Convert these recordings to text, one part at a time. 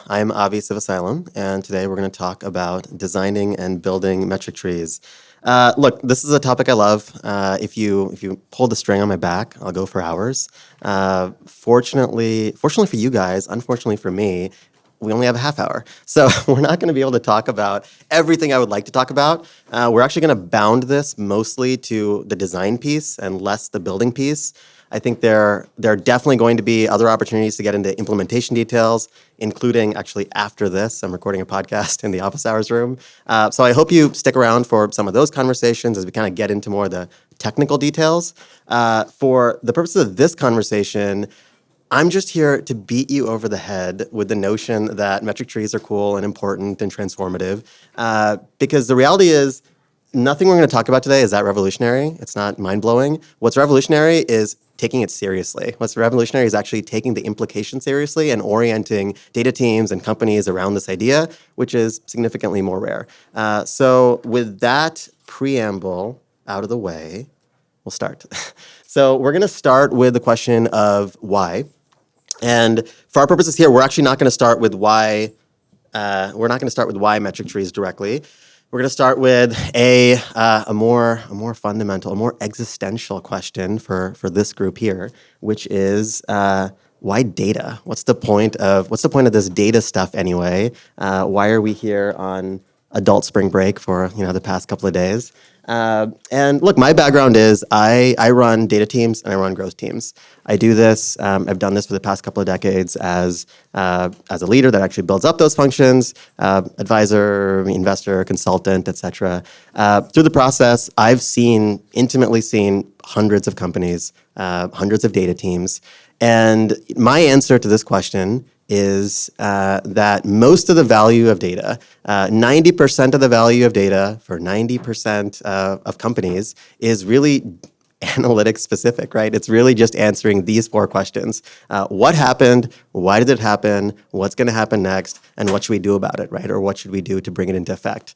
I'm Abhi Sivasailam, and today we're going to talk about designing and building metric trees. Look, this is a topic I love. If you pull the string on my back, I'll go for hours. Fortunately for you guys, unfortunately for me, we only have a half hour. So we're not going to be able to talk about everything I would like to talk about. We're actually going to bound this mostly to the design piece and less the building piece. I think there are definitely going to be other opportunities to get into implementation details, including actually after this. I'm recording a podcast in the office hours room. So I hope you stick around for some of those conversations as we kind of get into more of the technical details. For the purposes of this conversation, I'm just here to beat you over the head with the notion that metric trees are cool and important and transformative, because the reality is nothing we're going to talk about today is that revolutionary. It's not mind-blowing. What's revolutionary is taking it seriously. What's revolutionary is actually taking the implication seriously and orienting data teams and companies around this idea, which is significantly more rare. So with that preamble out of the way, we'll start. So we're going to start with the question of why. And for our purposes here, we're actually not going to start with why. We're not going to start with why metric trees directly. We're going to start with a more fundamental, a more existential question for this group here, which is why data? What's the point of this data stuff anyway? Why are we here on adult spring break for the past couple of days? And look, my background is I run data teams and I run growth teams. I do this. I've done this for the past couple of decades as a leader that actually builds up those functions, advisor, investor, consultant, etc. Through the process, I've intimately seen hundreds of companies, hundreds of data teams, and my answer to this question is that most of the value of data, 90% of the value of data for 90% of companies is really analytics specific, right? It's really just answering these four questions. What happened? Why did it happen? What's going to happen next? And what should we do about it, right? Or what should we do to bring it into effect?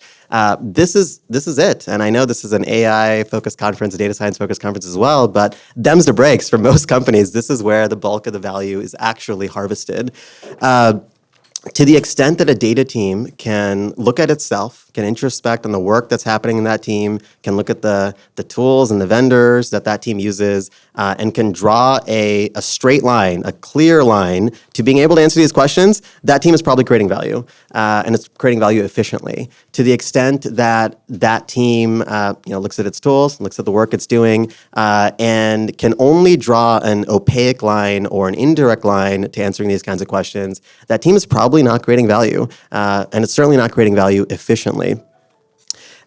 This is it. And I know this is an AI-focused conference, a data science-focused conference as well, but them's the breaks for most companies. This is where the bulk of the value is actually harvested. To the extent that a data team can look at itself, can introspect on the work that's happening in that team, can look at the tools and the vendors that team uses, and can draw a straight line, a clear line to being able to answer these questions, that team is probably creating value, and it's creating value efficiently. To the extent that team looks at its tools, looks at the work it's doing, and can only draw an opaque line or an indirect line to answering these kinds of questions, that team is probably not creating value, and it's certainly not creating value efficiently.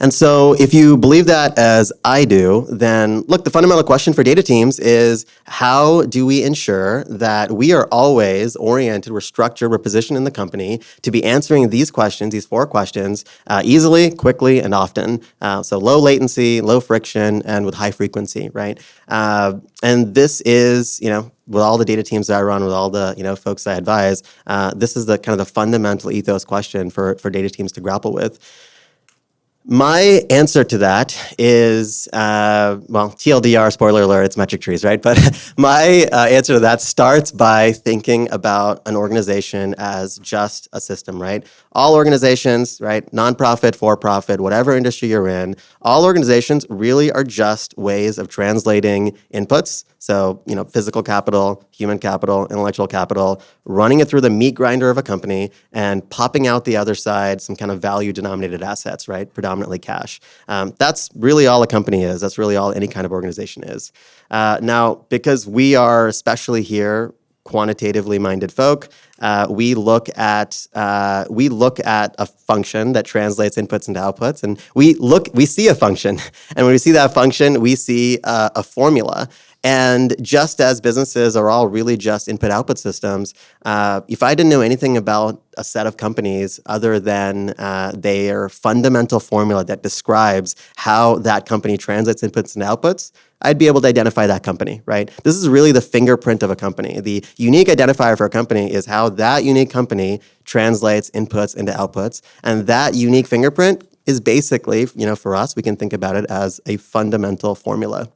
And so if you believe that as I do, then look, the fundamental question for data teams is how do we ensure that we are always oriented, we're structured, we're positioned in the company to be answering these questions, these four questions, easily, quickly, and often. So low latency, low friction, and with high frequency, right? And this is, with all the data teams that I run, with all the folks I advise, this is the kind of the fundamental ethos question for data teams to grapple with. My answer to that is, TLDR, spoiler alert, it's metric trees, right? But my answer to that starts by thinking about an organization as just a system, right? All organizations, right, nonprofit, for-profit, whatever industry you're in, all organizations really are just ways of translating inputs. So, physical capital, human capital, intellectual capital, running it through the meat grinder of a company and popping out the other side some kind of value-denominated assets, right? Predominantly cash. That's really all a company is. That's really all any kind of organization is. Now, because we are, especially here, quantitatively minded folk, we look at a function that translates inputs into outputs, and we see a function, and when we see that function, we see a formula. And just as businesses are all really just input-output systems, if I didn't know anything about a set of companies other than their fundamental formula that describes how that company translates inputs and outputs, I'd be able to identify that company, right? This is really the fingerprint of a company. The unique identifier for a company is how that unique company translates inputs into outputs, and that unique fingerprint is basically, for us, we can think about it as a fundamental formula.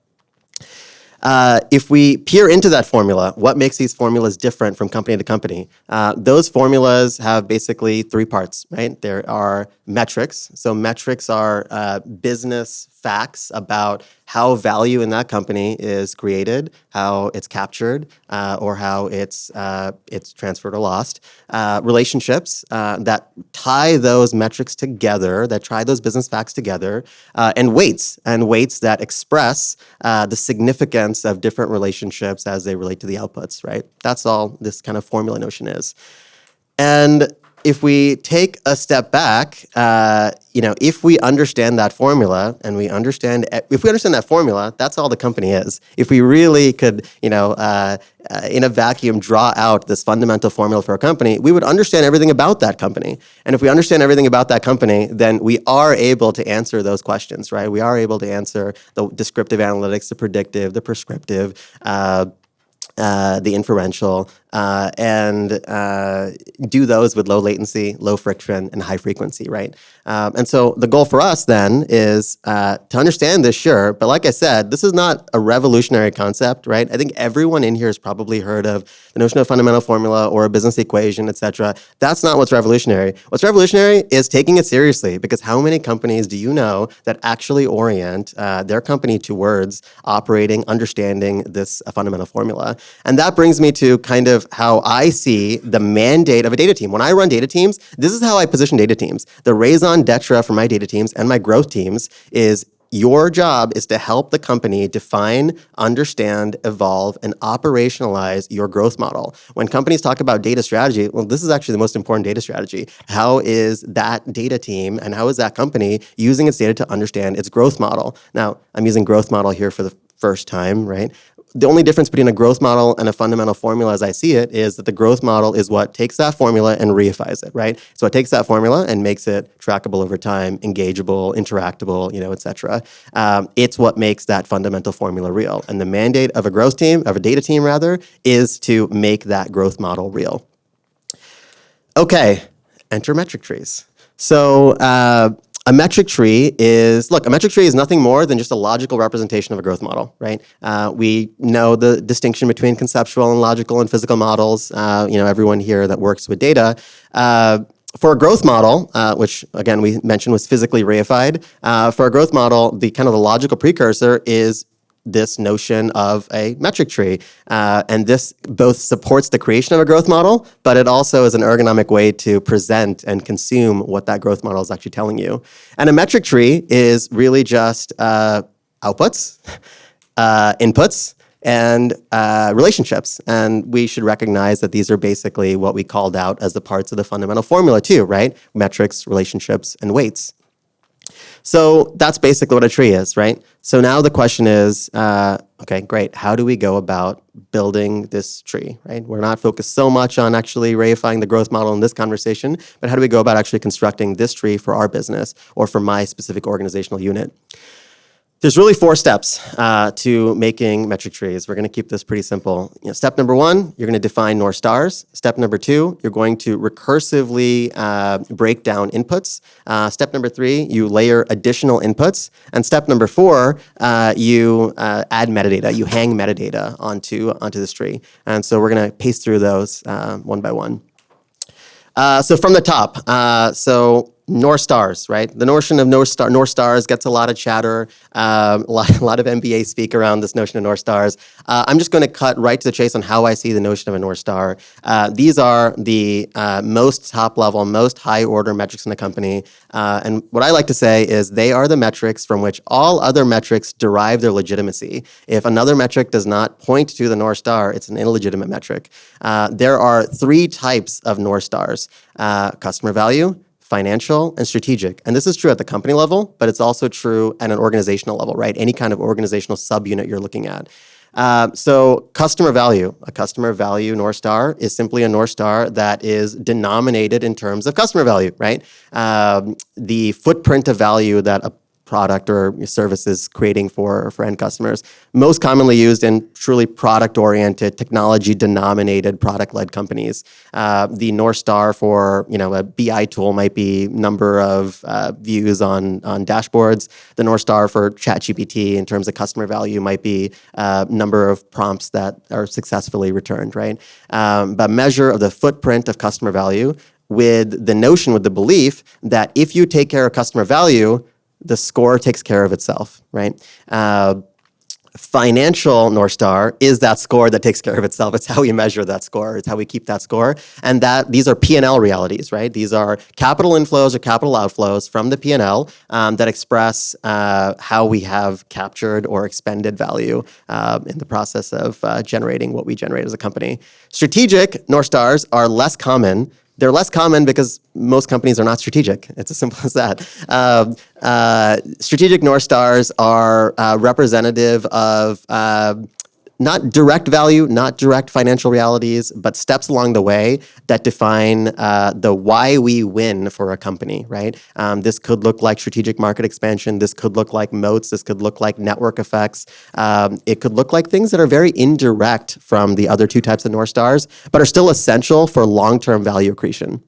If we peer into that formula, what makes these formulas different from company to company? Those formulas have basically three parts, right? There are metrics. So metrics are business facts about how value in that company is created, how it's captured, or how it's transferred or lost. Relationships that tie those metrics together, that tie those business facts together, and weights that express the significance of different relationships as they relate to the outputs, right? That's all this kind of formula notion is. And if we take a step back, if we understand that formula and if we understand that formula, that's all the company is. If we really could, in a vacuum, draw out this fundamental formula for a company, we would understand everything about that company. And if we understand everything about that company, then we are able to answer those questions, right? We are able to answer the descriptive analytics, the predictive, the prescriptive, the inferential, and do those with low latency, low friction, and high frequency, right? And so the goal for us then is to understand this, sure, but like I said, this is not a revolutionary concept, right? I think everyone in here has probably heard of the notion of fundamental formula or a business equation, et cetera. That's not what's revolutionary. What's revolutionary is taking it seriously, because how many companies do you know that actually orient their company towards operating, understanding this fundamental formula? And that brings me to kind of how I see the mandate of a data team. When I run data teams, this is how I position data teams. The raison d'etre for my data teams and my growth teams is your job is to help the company define, understand, evolve, and operationalize your growth model. When companies talk about data strategy, well, this is actually the most important data strategy. How is that data team and how is that company using its data to understand its growth model? Now, I'm using growth model here for the first time, right? The only difference between a growth model and a fundamental formula as I see it is that the growth model is what takes that formula and reifies it, right? So it takes that formula and makes it trackable over time, engageable, interactable, et cetera. It's what makes that fundamental formula real. And the mandate of a growth team, of a data team rather, is to make that growth model real. Okay, enter metric trees. So a metric tree is nothing more than just a logical representation of a growth model, right? We know the distinction between conceptual and logical and physical models. Everyone here that works with data. For a growth model, which again we mentioned was physically reified, for a growth model, the kind of the logical precursor is this notion of a metric tree. And this both supports the creation of a growth model, but it also is an ergonomic way to present and consume what that growth model is actually telling you. And a metric tree is really just outputs, inputs, and relationships. And we should recognize that these are basically what we called out as the parts of the fundamental formula too, right? Metrics, relationships, and weights. So that's basically what a tree is, right? So now the question is, okay, great. How do we go about building this tree, right? We're not focused so much on actually reifying the growth model in this conversation, but how do we go about actually constructing this tree for our business or for my specific organizational unit? There's really 4 steps to making metric trees. We're going to keep this pretty simple. Step number 1, you're going to define North Stars. Step number 2, you're going to recursively break down inputs. Step number 3, you layer additional inputs. And step number 4, you add metadata. You hang metadata onto this tree. And so we're going to pace through those one by one. So from the top, North Stars, right? The notion of North Stars gets a lot of chatter, a lot of MBA speak around this notion of North Stars. I'm just going to cut right to the chase on how I see the notion of a North Star. These are the most top-level, most high-order metrics in a company. And what I like to say is they are the metrics from which all other metrics derive their legitimacy. If another metric does not point to the North Star, it's an illegitimate metric. There are 3 types of North Stars: customer value, financial, and strategic. And this is true at the company level, but it's also true at an organizational level, right? Any kind of organizational subunit you're looking at. So customer value, a customer value North Star is simply a North Star that is denominated in terms of customer value, right? The footprint of value that a product or services creating for end customers. Most commonly used in truly product-oriented, technology-denominated, product-led companies. The North Star for a BI tool might be number of views on dashboards. The North Star for ChatGPT in terms of customer value might be number of prompts that are successfully returned, right? But measure of the footprint of customer value with the belief that if you take care of customer value, the score takes care of itself, right? Financial North Star is that score that takes care of itself. It's how we measure that score. It's how we keep that score. And these are P&L realities, right? These are capital inflows or capital outflows from the P&L that express how we have captured or expended value in the process of generating what we generate as a company. Strategic North Stars are less common. They're less common because most companies are not strategic. It's as simple as that. Strategic North Stars are representative of not direct value, not direct financial realities, but steps along the way that define the why we win for a company, right? This could look like strategic market expansion. This could look like moats. This could look like network effects. It could look like things that are very indirect from the other two types of North Stars, but are still essential for long-term value accretion.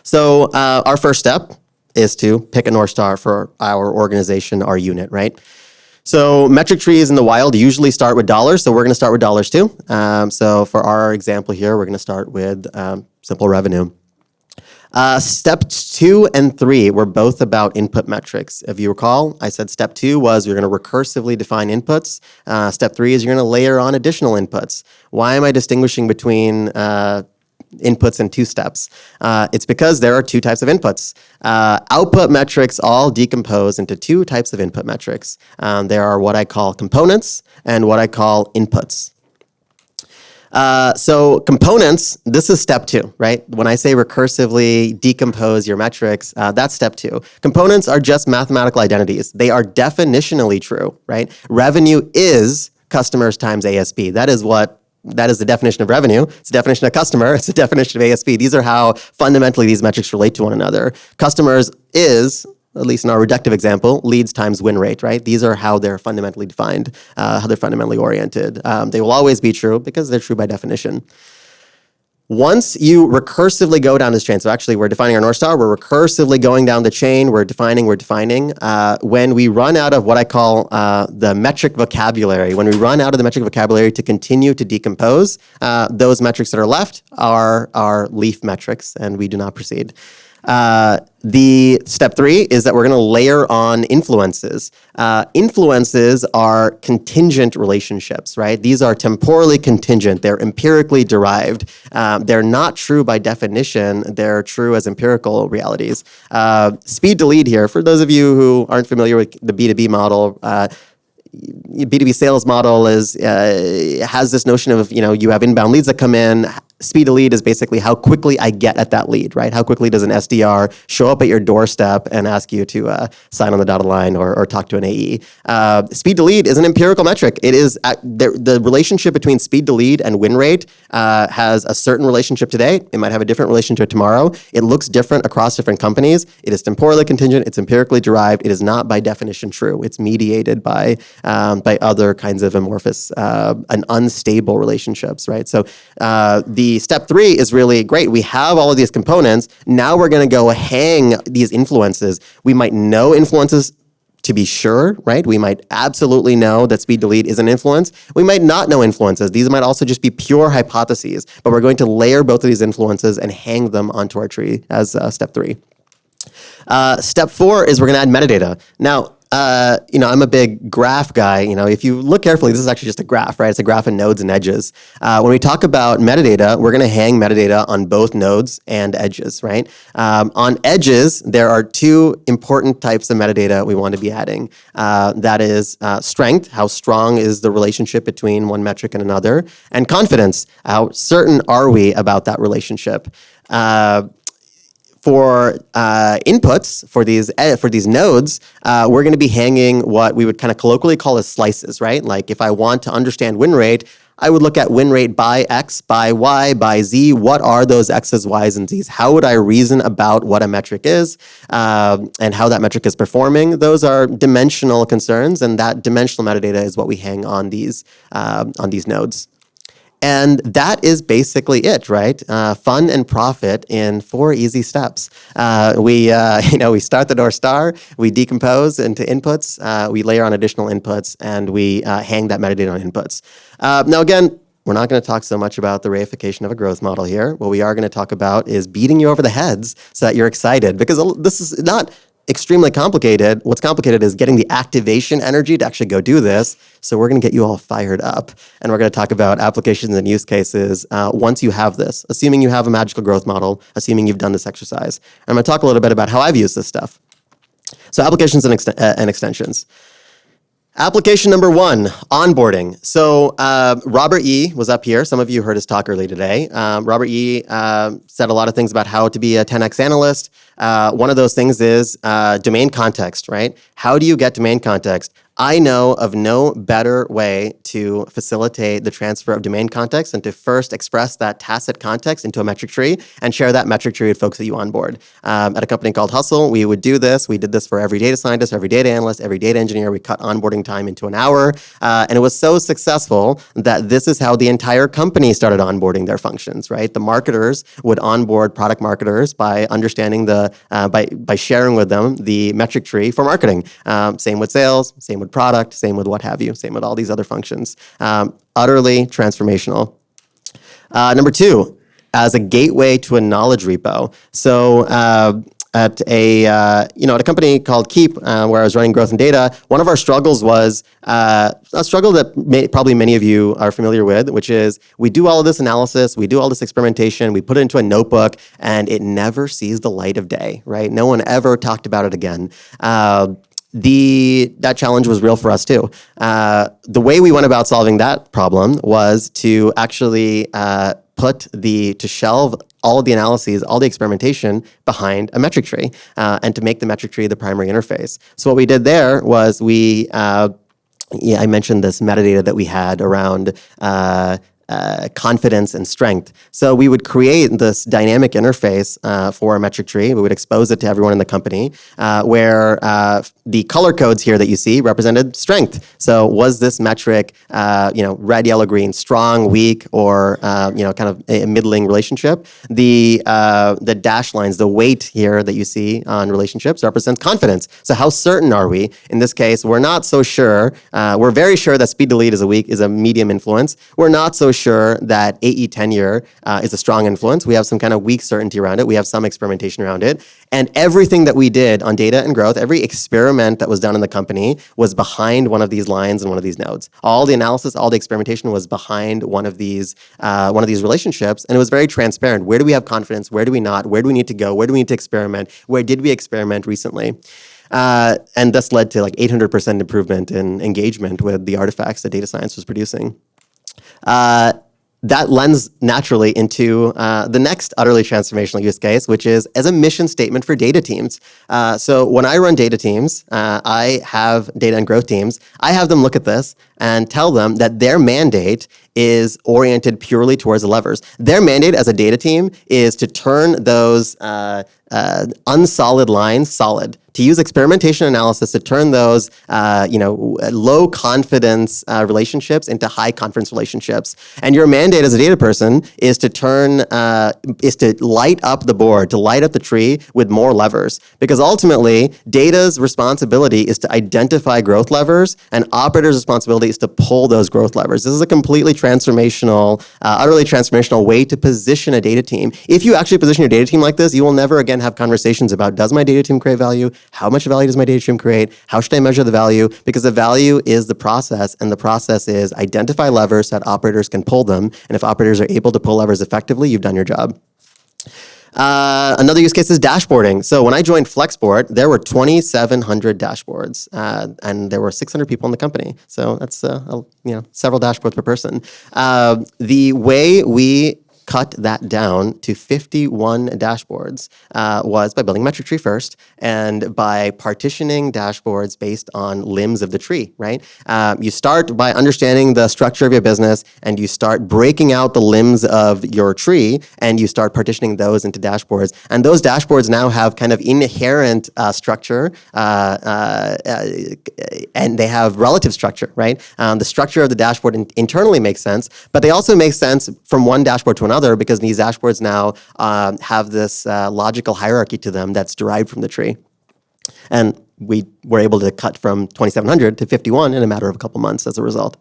So our first step is to pick a North Star for our organization, our unit, right? So metric trees in the wild usually start with dollars, so we're going to start with dollars too. So for our example here, we're going to start with simple revenue. Step 2 and 3 were both about input metrics. If you recall, I said step 2 was you're going to recursively define inputs. Step 3 is you're going to layer on additional inputs. Why am I distinguishing between inputs in two steps? It's because there are two types of inputs. Output metrics all decompose into two types of input metrics. There are what I call components and what I call inputs. So components, this is step 2, right? When I say recursively decompose your metrics, that's step 2. Components are just mathematical identities. They are definitionally true, right? Revenue is customers times ASP. That is the definition of revenue. It's the definition of customer. It's the definition of ASP. These are how fundamentally these metrics relate to one another. Customers is, at least in our reductive example, leads times win rate, right? These are how they're fundamentally defined, how they're fundamentally oriented. They will always be true because they're true by definition. Once you recursively go down this chain, so actually we're defining our North Star, we're recursively going down the chain, we're defining. When we run out of what I call the metric vocabulary, when we run out of the metric vocabulary to continue to decompose, those metrics that are left are leaf metrics, and we do not proceed. The step 3 is that we're going to layer on influences. Influences are contingent relationships, right? These are temporally contingent. They're empirically derived. They're not true by definition. They're true as empirical realities. Speed to lead here, for those of you who aren't familiar with the B2B model, B2B sales model has this notion of, you have inbound leads that come in. Speed to lead is basically how quickly I get at that lead, right? How quickly does an SDR show up at your doorstep and ask you to sign on the dotted line or talk to an AE? Speed to lead is an empirical metric. It is the relationship between speed to lead and win rate has a certain relationship today. It might have a different relationship tomorrow. It looks different across different companies. It is temporally contingent. It's empirically derived. It is not by definition true. It's mediated by other kinds of amorphous and unstable relationships, right? So the step 3 is really great. We have all of these components. Now we're going to go hang these influences. We might know influences to be sure, right? We might absolutely know that speed to lead is an influence. We might not know influences. These might also just be pure hypotheses, but we're going to layer both of these influences and hang them onto our tree as step 3. Step 4 is we're going to add metadata. Now, I'm a big graph guy. If you look carefully, this is actually just a graph, right? It's a graph of nodes and edges. When we talk about metadata, we're going to hang metadata on both nodes and edges, right? On edges, there are 2 important types of metadata we want to be adding. That is strength, how strong is the relationship between one metric and another, and confidence, how certain are we about that relationship. For inputs, for these nodes, we're going to be hanging what we would kind of colloquially call as slices, right? Like if I want to understand win rate, I would look at win rate by X, by Y, by Z. What are those X's, Y's, and Z's? How would I reason about what a metric is and how that metric is performing? Those are dimensional concerns, and that dimensional metadata is what we hang on these nodes. And that is basically it, right? Fun and profit in 4 easy steps. We start the North Star, we decompose into inputs, we layer on additional inputs, and we hang that metadata on inputs. Now, again, we're not going to talk so much about the reification of a growth model here. What we are going to talk about is beating you over the heads so that you're excited, because this is not extremely complicated. What's complicated is getting the activation energy to actually go do this. So we're going to get you all fired up. And we're going to talk about applications and use cases once you have this, assuming you have a magical growth model, assuming you've done this exercise. I'm going to talk a little bit about how I've used this stuff. So applications and extensions. Application number 1, onboarding. So Robert E. was up here. Some of you heard his talk early today. Robert E. Said a lot of things about how to be a 10x analyst. One of those things is domain context, right? How do you get domain context? I know of no better way to facilitate the transfer of domain context than to first express that tacit context into a metric tree and share that metric tree with folks that you onboard. At a company called Hustle, we would do this. We did this for every data scientist, every data analyst, every data engineer. We cut onboarding time into an hour. And it was so successful that this is how the entire company started onboarding their functions, right? The marketers would onboard product marketers by understanding by sharing with them the metric tree for marketing. Same with sales, same with product, same with what have you, same with all these other functions. Utterly transformational. Number 2, as a gateway to a knowledge repo. So at a company called Keap, where I was running growth and data, one of our struggles was a struggle that probably many of you are familiar with, which is we do all of this analysis, we do all this experimentation, we put it into a notebook, and it never sees the light of day, right? No one ever talked about it again. That challenge was real for us too. The way we went about solving that problem was to actually to shelve all of the analyses, all the experimentation behind a metric tree, and to make the metric tree the primary interface. So what we did there was I mentioned this metadata that we had around confidence and strength. So we would create this dynamic interface for a metric tree. We would expose it to everyone in the company, where the color codes here that you see represented strength. So was this metric, red, yellow, green, strong, weak, or kind of a middling relationship? The dash lines, the weight here that you see on relationships represents confidence. So how certain are we? In this case, we're not so sure. We're very sure that speed to lead is a medium influence. We're not so sure that AE tenure is a strong influence. We have some kind of weak certainty around it. We have some experimentation around it. And everything that we did on data and growth, every experiment that was done in the company was behind one of these lines and one of these nodes. All the analysis, all the experimentation was behind one of these relationships. And it was very transparent. Where do we have confidence? Where do we not? Where do we need to go? Where do we need to experiment? Where did we experiment recently? And this led to like 800% improvement in engagement with the artifacts that data science was producing. That lends naturally into the next utterly transformational use case, which is as a mission statement for data teams. So when I run data teams, I have data and growth teams. I have them look at this and tell them that their mandate is oriented purely towards the levers. Their mandate as a data team is to turn those unsolid lines solid, to use experimentation analysis to turn those low confidence relationships into high confidence relationships. And your mandate as a data person is to light up the board, to light up the tree with more levers. Because ultimately, data's responsibility is to identify growth levers, and operators' responsibility is to pull those growth levers. This is a completely transformational, utterly transformational way to position a data team. If you actually position your data team like this, you will never again have conversations about, does my data team create value? How much value does my data team create? How should I measure the value? Because the value is the process, and the process is identify levers so that operators can pull them. And if operators are able to pull levers effectively, you've done your job. Another use case is dashboarding. So when I joined Flexport, there were 2,700 dashboards, and there were 600 people in the company. So that's several dashboards per person. The way we cut that down to 51 dashboards was by building a metric tree first and by partitioning dashboards based on limbs of the tree, right? You start by understanding the structure of your business and you start breaking out the limbs of your tree and you start partitioning those into dashboards. And those dashboards now have kind of inherent structure and they have relative structure, right? The structure of the dashboard internally makes sense, but they also make sense from one dashboard to another because these dashboards now have this logical hierarchy to them that's derived from the tree. And we were able to cut from 2,700 to 51 in a matter of a couple months as a result.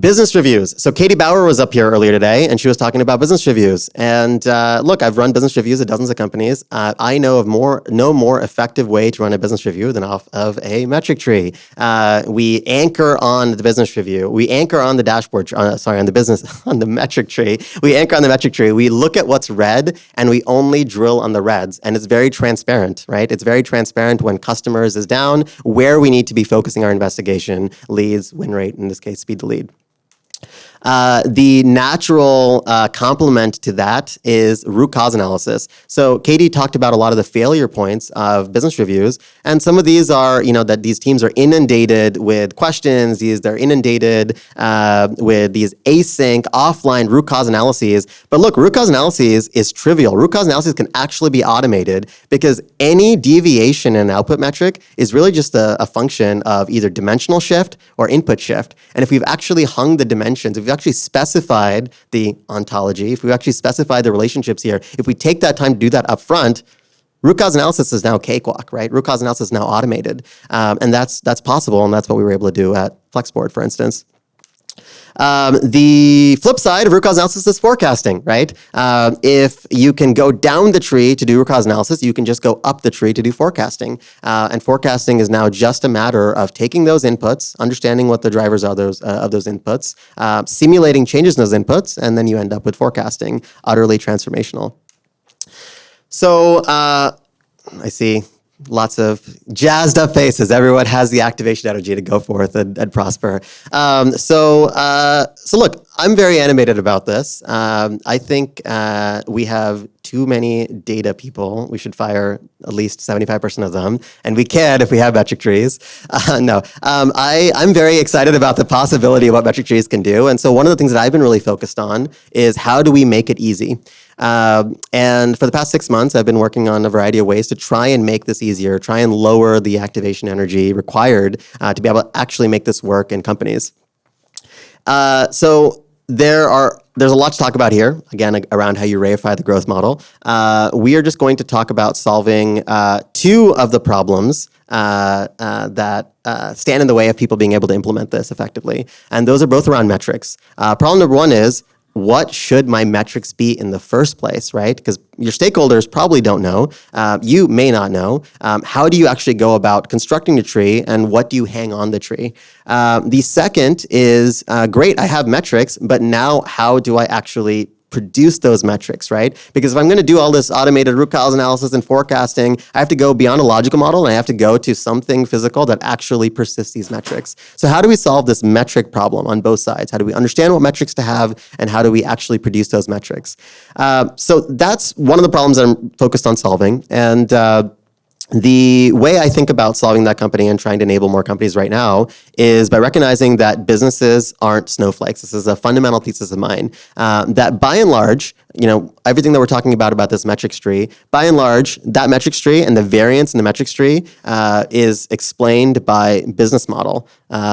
Business reviews. So Katie Bauer was up here earlier today, and she was talking about business reviews. And look, I've run business reviews at dozens of companies. I know of no more effective way to run a business review than off of a metric tree. We anchor on the business review. We anchor on the dashboard. On the metric tree. We anchor on the metric tree. We look at what's red, and we only drill on the reds. And it's very transparent, right? It's very transparent when customers is down, where we need to be focusing our investigation, leads, win rate, in this case, speed to lead. The natural complement to that is root cause analysis. So Katie talked about a lot of the failure points of business reviews, and some of these are, that these teams are inundated with questions. They're inundated with these async, offline root cause analyses. But look, root cause analyses is trivial. Root cause analysis can actually be automated because any deviation in an output metric is really just a function of either dimensional shift or input shift. And if we've actually hung the dimensions, if we've actually specified the ontology, if we've actually specified the relationships here, if we take that time to do that up front, root cause analysis is now cakewalk, right? Root cause analysis is now automated. And that's possible, and that's what we were able to do at Flexport, for instance. The flip side of root cause analysis is forecasting, right? If you can go down the tree to do root cause analysis, you can just go up the tree to do forecasting. And forecasting is now just a matter of taking those inputs, understanding what the drivers are of those inputs, simulating changes in those inputs, and then you end up with forecasting. Utterly transformational. So I see lots of jazzed up faces. Everyone has the activation energy to go forth and prosper. So look, I'm very animated about this. I think we have too many data people. We should fire at least 75% of them. And we can if we have metric trees. I'm very excited about the possibility of what metric trees can do. And so one of the things that I've been really focused on is how do we make it easy? And for the past 6 months, I've been working on a variety of ways to try and make this easier, try and lower the activation energy required to be able to actually make this work in companies. So there's a lot to talk about here, again, around how you reify the growth model. We are just going to talk about solving two of the problems that stand in the way of people being able to implement this effectively. And those are both around metrics. Problem number one is, what should my metrics be in the first place, right? Because your stakeholders probably don't know. You may not know. How do you actually go about constructing a tree, and what do you hang on the tree? The second is, great, I have metrics, but now how do I actually produce those metrics, right? Because if I'm going to do all this automated root cause analysis and forecasting, I have to go beyond a logical model and I have to go to something physical that actually persists these metrics. So how do we solve this metric problem on both sides? How do we understand what metrics to have, and how do we actually produce those metrics? So that's one of the problems that I'm focused on solving. And the way I think about solving that company and trying to enable more companies right now is by recognizing that businesses aren't snowflakes. This is a fundamental thesis of mine, that by and large, everything that we're talking about this metrics tree, by and large, that metrics tree and the variance in the metrics tree is explained by business model.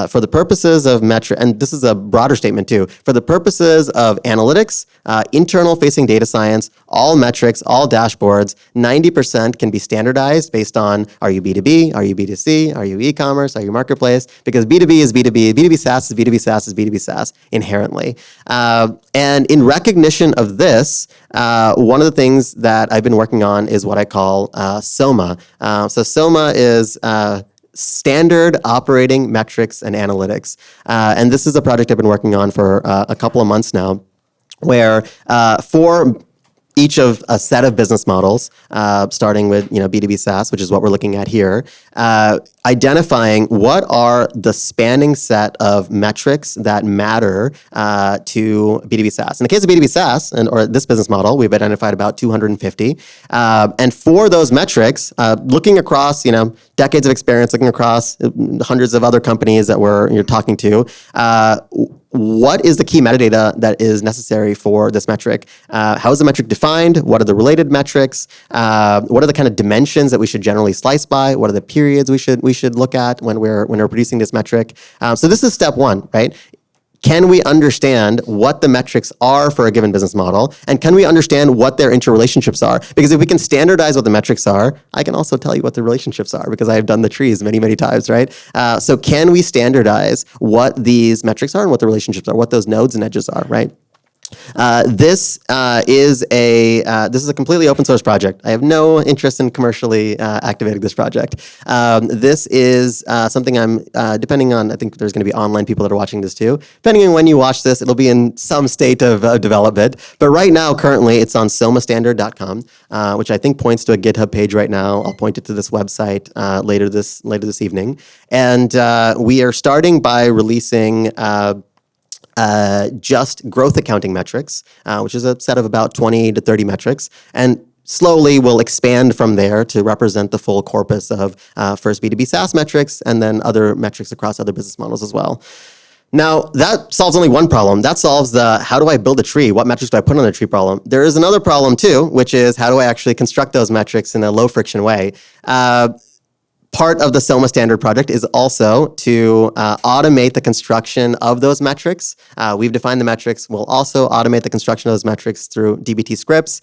For the purposes of and this is a broader statement too, for the purposes of analytics, internal facing data science, all metrics, all dashboards, 90% can be standardized based on, are you B2B, are you B2C, are you e-commerce, are you marketplace? Because B2B is B2B, B2B SaaS is B2B SaaS is B2B SaaS inherently. And in recognition of this, one of the things that I've been working on is what I call Soma. So Soma is standard operating metrics and analytics. And this is a project I've been working on for a couple of months now, where for each of a set of business models, starting with B2B SaaS, which is what we're looking at here, identifying what are the spanning set of metrics that matter to B2B SaaS. In the case of B2B SaaS, or this business model, we've identified about 250. And for those metrics, looking across decades of experience, looking across hundreds of other companies that you're talking to, what is the key metadata that is necessary for this metric? How is the metric defined? What are the related metrics? What are the kind of dimensions that we should generally slice by? What are the periods we should look at when we're producing this metric? So this is step one, right? Can we understand what the metrics are for a given business model? And can we understand what their interrelationships are? Because if we can standardize what the metrics are, I can also tell you what the relationships are because I have done the trees many, many times, right? So can we standardize what these metrics are and what the relationships are, what those nodes and edges are, right? This is a completely open source project. I have no interest in commercially activating this project. This is something depending on, I think there's going to be online people that are watching this too. Depending on when you watch this, it'll be in some state of development. But right now, currently, it's on somastandard.com, which I think points to a GitHub page right now. I'll point it to this website later this evening. And we are starting by releasing just growth accounting metrics, which is a set of about 20 to 30 metrics. And slowly we'll expand from there to represent the full corpus of first B2B SaaS metrics and then other metrics across other business models as well. Now, that solves only one problem. That solves the how do I build a tree? What metrics do I put on a tree problem? There is another problem too, which is how do I actually construct those metrics in a low friction way? Part of the Soma Standard project is also to automate the construction of those metrics. We've defined the metrics. We'll also automate the construction of those metrics through dbt scripts,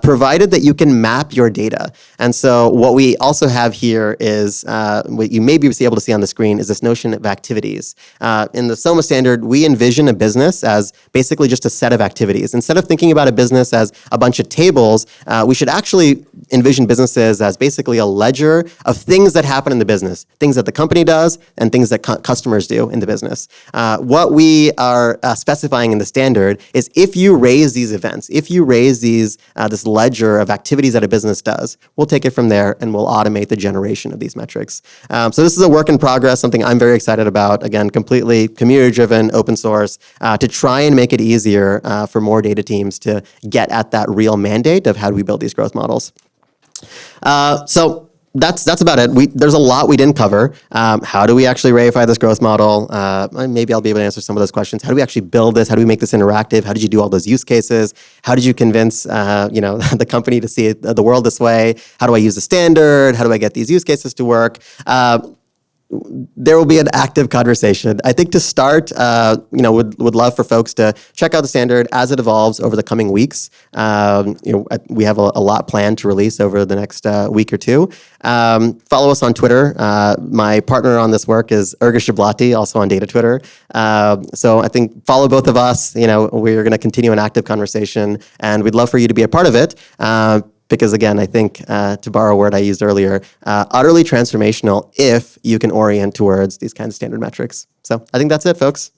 provided that you can map your data. And so what we also have here is, what you may be able to see on the screen is this notion of activities. In the Soma Standard, we envision a business as basically just a set of activities. Instead of thinking about a business as a bunch of tables, we should actually envision businesses as basically a ledger of things that happen in the business, things that the company does and things that customers do in the business. What we are specifying in the standard is if you raise these events, if you raise this ledger of activities that a business does, we'll take it from there and we'll automate the generation of these metrics. So this is a work in progress, something I'm very excited about. Again, completely community-driven, open source, to try and make it easier for more data teams to get at that real mandate of how do we build these growth models. So that's about it. There's a lot we didn't cover. How do we actually reify this growth model? Maybe I'll be able to answer some of those questions. How do we actually build this? How do we make this interactive? How did you do all those use cases? How did you convince the company to see the world this way? How do I use the standard? How do I get these use cases to work? There will be an active conversation. I think to start, would love for folks to check out the standard as it evolves over the coming weeks. We have a lot planned to release over the next week or two. Follow us on Twitter. My partner on this work is Urga Shablati, also on Data Twitter. So I think follow both of us. We're going to continue an active conversation, and we'd love for you to be a part of it. Because again, I think, to borrow a word I used earlier, utterly transformational if you can orient towards these kinds of standard metrics. So I think that's it, folks.